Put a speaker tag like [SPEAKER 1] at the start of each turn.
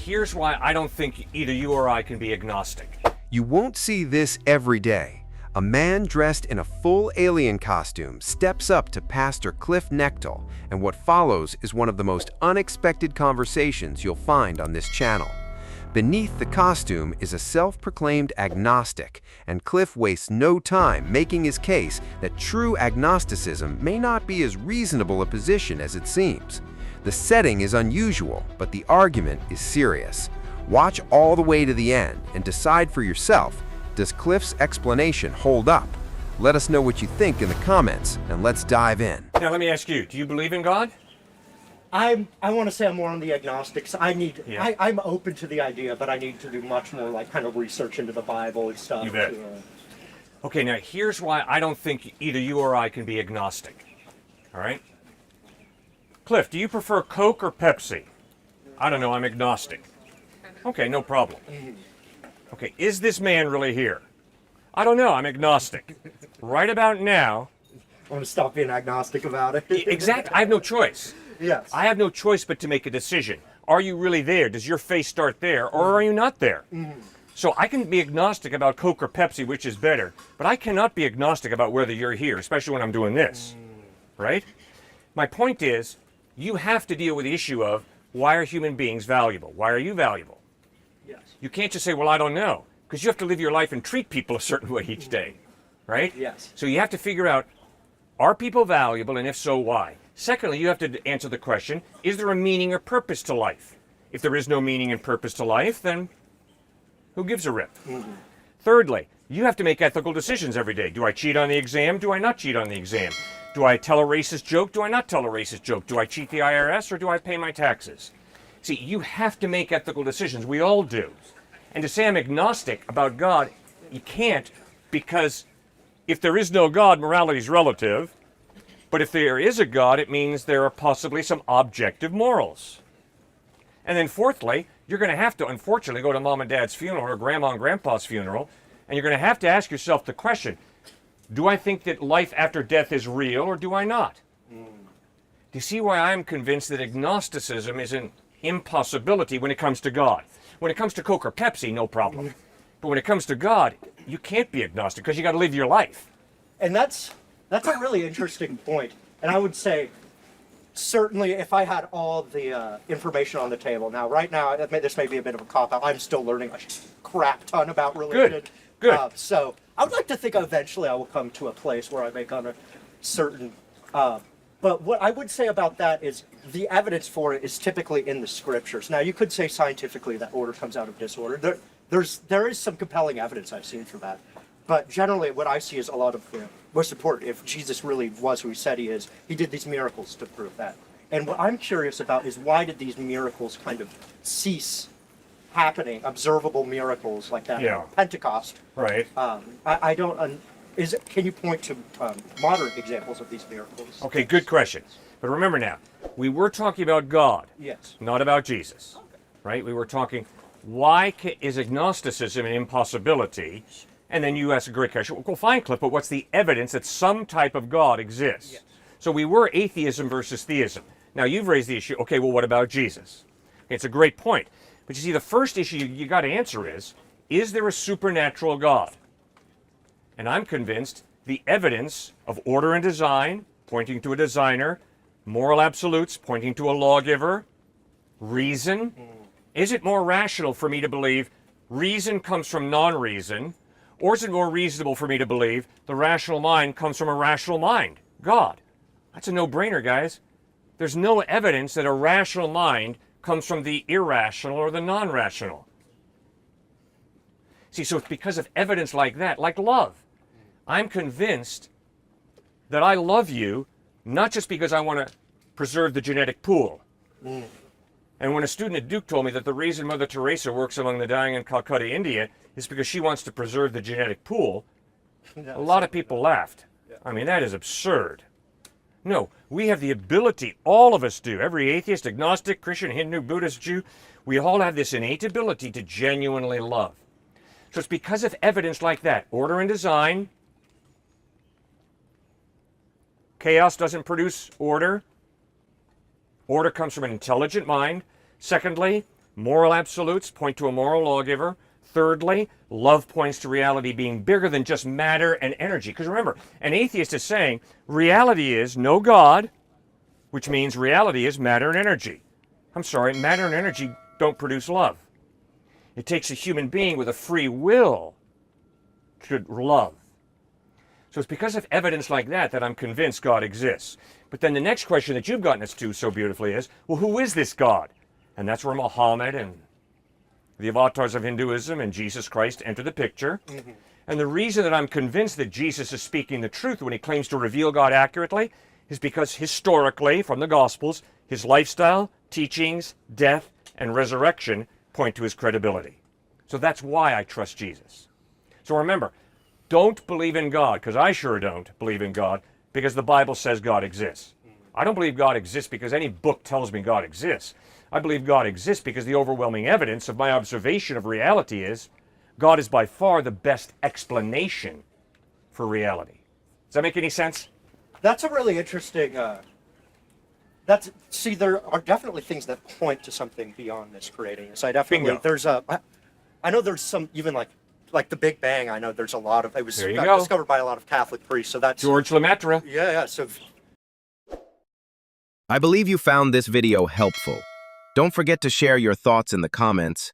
[SPEAKER 1] here's why I don't think either you or I can be agnostic.
[SPEAKER 2] You won't see this every day. A man dressed in a full alien costume steps up to Pastor Cliffe Knechtle, and what follows is one of the most unexpected conversations you'll find on this channel. Beneath the costume is a self-proclaimed agnostic, and Cliffe wastes no time making his case that true agnosticism may not be as reasonable a position as it seems. The setting is unusual, but the argument is serious. Watch all the way to the end and decide for yourself, does Cliffe's explanation hold up? Let us know what you think in the comments, and let's dive in.
[SPEAKER 1] Now let me ask you, do you believe in God?
[SPEAKER 3] I want to say I'm more on the agnostics.
[SPEAKER 1] Yeah.
[SPEAKER 3] I'm open to the idea, but I need to do much more like kind of research into the Bible and stuff.
[SPEAKER 1] You bet. Okay, now here's why I don't think either you or I can be agnostic. All right? Cliff, do you prefer Coke or Pepsi? I don't know, I'm agnostic. Okay, no problem. Okay, is this man really here? I don't know, I'm agnostic. Right about now...
[SPEAKER 3] I want to stop being agnostic about it.
[SPEAKER 1] Exactly, I have no choice.
[SPEAKER 3] Yes.
[SPEAKER 1] I have no choice but to make a decision. Are you really there? Does your face start there, or are you not there? So I can be agnostic about Coke or Pepsi, which is better, but I cannot be agnostic about whether you're here, especially when I'm doing this, right? My point is, you have to deal with the issue of, why are human beings valuable? Why are you valuable?
[SPEAKER 3] Yes.
[SPEAKER 1] You can't just say, well, I don't know, because you have to live your life and treat people a certain way each day, right?
[SPEAKER 3] Yes.
[SPEAKER 1] So you have to figure out, are people valuable, and if so, why? Secondly, you have to answer the question, is there a meaning or purpose to life? If there is no meaning and purpose to life, then who gives a rip? Thirdly, you have to make ethical decisions every day. Do I cheat on the exam? Do I not cheat on the exam? Do I tell a racist joke? Do I not tell a racist joke? Do I cheat the IRS or do I pay my taxes? See, you have to make ethical decisions. We all do. And to say I'm agnostic about God, you can't, because if there is no God, morality is relative. But if there is a God, it means there are possibly some objective morals. And then fourthly, you're going to have to, unfortunately, go to mom and dad's funeral or grandma and grandpa's funeral, and you're going to have to ask yourself the question, do I think that life after death is real, or do I not? Do you see why I'm convinced that agnosticism is an impossibility when it comes to God? When it comes to Coke or Pepsi, no problem. But when it comes to God, you can't be agnostic because you got to live your life.
[SPEAKER 3] And that's a really interesting point. And I would say, certainly, if I had all the information on the table. Now, right now, this may be a bit of a cop-out. I'm still learning a crap ton about religion.
[SPEAKER 1] Good.
[SPEAKER 3] So I would like to think eventually I will come to a place where I make on a certain... but what I would say about that is the evidence for it is typically in the scriptures. Now, you could say scientifically that order comes out of disorder. There is some compelling evidence I've seen for that. But generally, what I see is a lot of, most important, if Jesus really was who he said he is, he did these miracles to prove that. And what I'm curious about is why did these miracles kind of cease happening, observable miracles like that at Pentecost?
[SPEAKER 1] Right.
[SPEAKER 3] I don't, can you point to modern examples of these miracles?
[SPEAKER 1] Okay, good question. But remember now, we were talking about God,
[SPEAKER 3] Yes.
[SPEAKER 1] not about Jesus, right? We were talking, why is agnosticism an impossibility? And then you ask a great question. Well, fine, Cliff, but what's the evidence that some type of God exists? Yes. So we were atheism versus theism. Now you've raised the issue, okay, well, what about Jesus? Okay, it's a great point. But you see, the first issue you got to answer is there a supernatural God? And I'm convinced the evidence of order and design, pointing to a designer, moral absolutes, pointing to a lawgiver, reason. Is it more rational for me to believe reason comes from non-reason, or is it more reasonable for me to believe the rational mind comes from a rational mind, God? That's a no-brainer, guys. There's no evidence that a rational mind comes from the irrational or the non-rational. See, so it's because of evidence like that, like love. I'm convinced that I love you, not just because I want to preserve the genetic pool. And when a student at Duke told me that the reason Mother Teresa works among the dying in Calcutta, India, is because she wants to preserve the genetic pool, a lot of people laughed. I mean, that is absurd. No, we have the ability, all of us do, every atheist, agnostic, Christian, Hindu, Buddhist, Jew, we all have this innate ability to genuinely love. So it's because of evidence like that, order and design. Chaos doesn't produce order. Order comes from an intelligent mind. Secondly, Moral absolutes point to a moral lawgiver. Thirdly, love points to reality being bigger than just matter and energy. Because remember, an atheist is saying reality is no God, which means reality is matter and energy. I'm sorry, matter and energy don't produce love. It takes a human being with a free will to love. So it's because of evidence like that that I'm convinced God exists. But then the next question that you've gotten us to so beautifully is, well, who is this God? And that's where Muhammad and the avatars of Hinduism and Jesus Christ enter the picture. Mm-hmm. And the reason that I'm convinced that Jesus is speaking the truth when he claims to reveal God accurately is because historically, from the Gospels, his lifestyle, teachings, death, and resurrection point to his credibility. So that's why I trust Jesus. So remember, don't believe in God, because I sure don't believe in God, because the Bible says God exists. I don't believe God exists because any book tells me God exists. I believe God exists because the overwhelming evidence of my observation of reality is God is by far the best explanation for reality. Does that make any sense?
[SPEAKER 3] That's a really interesting, see, there are definitely things that point to something beyond this creating us. I definitely,
[SPEAKER 1] Bingo.
[SPEAKER 3] I know there's some, even like the Big Bang, I know there's a lot of, it was
[SPEAKER 1] There you go.
[SPEAKER 3] discovered by a lot of Catholic priests, so that's...
[SPEAKER 1] George Lemaitre.
[SPEAKER 3] Yeah, so...
[SPEAKER 4] I believe you found this video helpful. Don't forget to share your thoughts in the comments